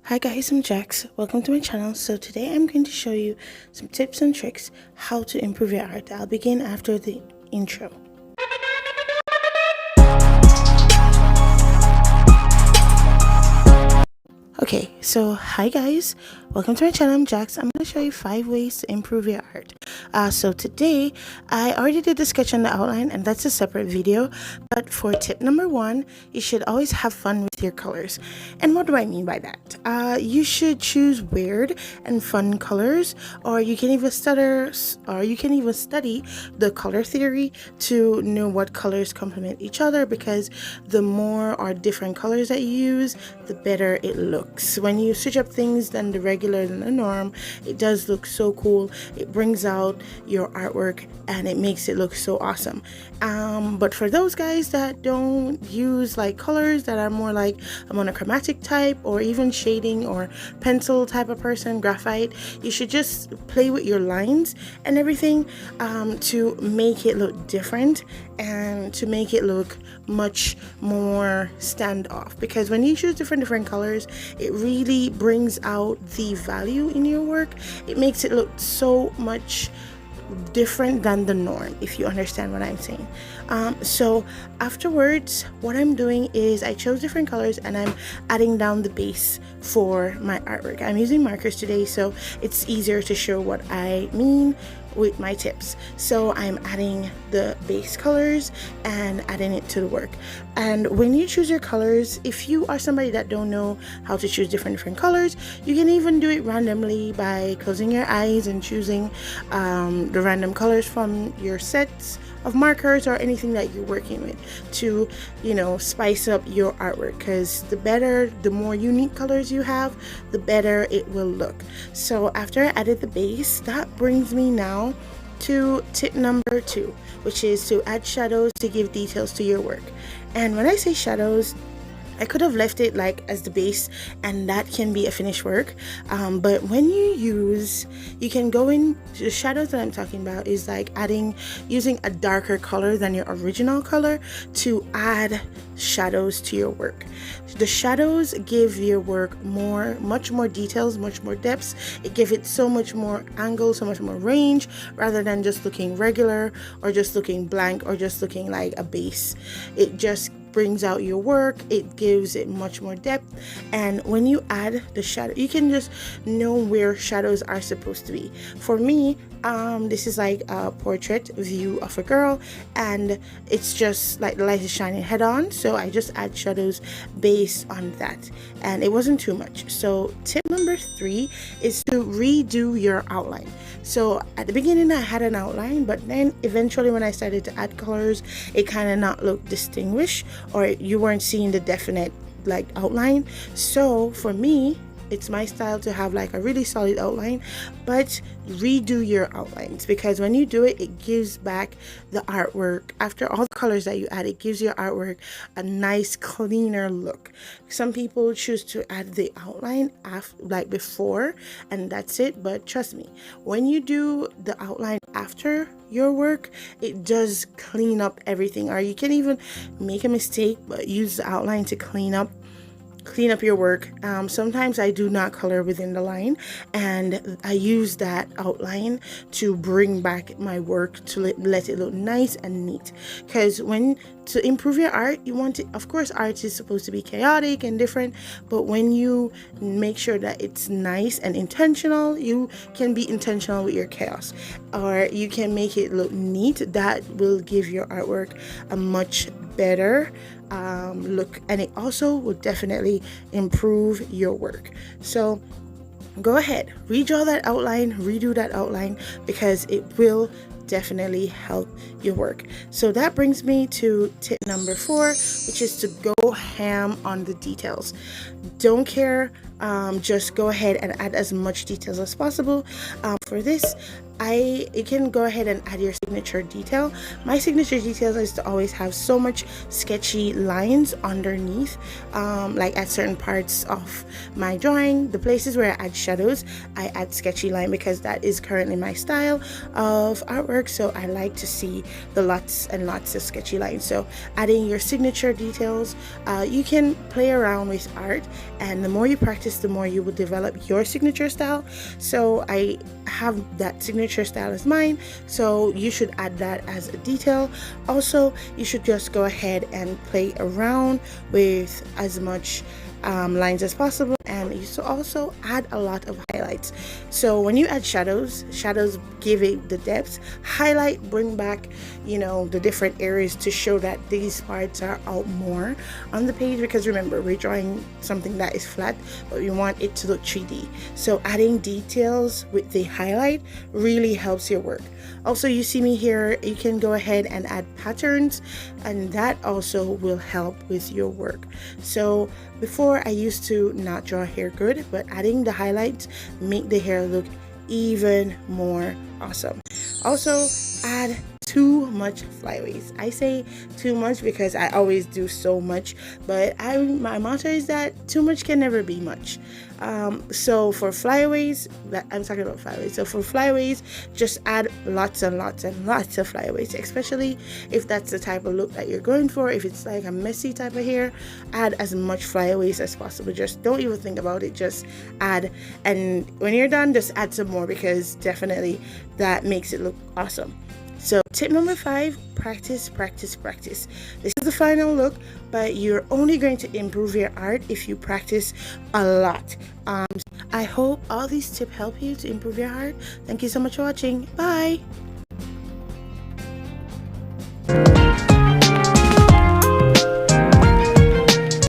Hi guys, I'm Jax. Welcome to my channel. So today I'm going to show you some tips and tricks how to improve your art. I'll begin after the intro. Okay, so hi guys, welcome to my channel. I'm Jax. I'm going to show you 5 ways to improve your art. So today I already did the sketch and the outline, and that's a separate video. But for tip number 1, you should always have fun with your colors. And what do I mean by that? You should choose weird and fun colors, or you can even study the color theory to know what colors complement each other, because the more or different colors that you use, the better it looks. When you switch up things than the regular than the norm, it does look so cool. It brings out your artwork and it makes it look so awesome. But for those guys that don't use like colors, that are more like a monochromatic type or even shading or pencil type of person, graphite, you should just play with your lines and everything to make it look different and to make it look much more standoff. Because when you choose different colors, it really brings out the value in your work. It makes it look so much different than the norm, if you understand what I'm saying. So afterwards, what I'm doing is I chose different colors and I'm adding down the base for my artwork. I'm using markers today, so it's easier to show what I mean with my tips. So I'm adding the base colors and adding it to the work. And when you choose your colors, if you are somebody that don't know how to choose different colors, you can even do it randomly by closing your eyes and choosing the random colors from your sets of markers or anything that you're working with to, you know, spice up your artwork. Because the more unique colors you have, the better it will look. So after I added the base, that brings me now to tip number 2, which is to add shadows to give details to your work. And when I say shadows, I could have left it like as the base, and that can be a finished work. But when you can go in, the shadows that I'm talking about is like using a darker color than your original color to add shadows to your work. The shadows give your work much more details, much more depths. It gives it so much more angle, so much more range, rather than just looking regular or just looking blank or just looking like a base. It just brings out your work. It gives it much more depth. And when you add the shadow, you can just know where shadows are supposed to be. For me, this is like a portrait view of a girl, and it's just like the light is shining head on, so I just add shadows based on that, and it wasn't too much. So tip number 3 is to redo your outline. So at the beginning I had an outline, but then eventually when I started to add colors, it kind of not look distinguished, or you weren't seeing the definite like outline. So for me, it's my style to have like a really solid outline, but redo your outlines, because when you do it, it gives back the artwork. After all the colors that you add, it gives your artwork a nice cleaner look. Some people choose to add the outline like before, and that's it. But trust me, when you do the outline after your work, it does clean up everything. Or you can even make a mistake but use the outline to clean up your work. Sometimes I do not color within the line, and I use that outline to bring back my work to let it look nice and neat. Because to improve your art, you want it, of course, art is supposed to be chaotic and different, but when you make sure that it's nice and intentional, you can be intentional with your chaos, or you can make it look neat. That will give your artwork a much better look, and it also will definitely improve your work. So go ahead, redraw that outline, redo that outline, because it will definitely help your work. So that brings me to tip number 4, which is to go ham on the details. Don't care, just go ahead and add as much details as possible. for this, you can go ahead and add your signature detail. My signature details is to always have so much sketchy lines underneath, like at certain parts of my drawing, the places where I add shadows, I add sketchy line because that is currently my style of artwork. So I like to see the lots and lots of sketchy lines. So adding your signature details, you can play around with art, and the more you practice, the more you will develop your signature style. So I have that signature style as mine, so you should add that as a detail. Also, you should just go ahead and play around with as much lines as possible, and you should also add a lot of highlights. So when you add shadows give it the depth. Highlight bring back, you know, the different areas to show that these parts are out more on the page, because remember, we're drawing something that is flat, but we want it to look 3D. So adding details with the highlight really helps your work. Also, you see me here, you can go ahead and add patterns, and that also will help with your work. So before, I used to not draw hair good, but adding the highlights make the hair look even more awesome. Also, add too much flyaways. I say too much because I always do so much, but my motto is that too much can never be much. So for flyaways, I'm talking about flyaways. So for flyaways, just add lots and lots and lots of flyaways, especially if that's the type of look that you're going for. If it's like a messy type of hair, add as much flyaways as possible. Just don't even think about it, just add, and when you're done, just add some more, because definitely that makes it look awesome. So tip number 5, practice, practice, practice. This is the final look, but you're only going to improve your art if you practice a lot. I hope all these tips help you to improve your art. Thank you so much for watching. Bye.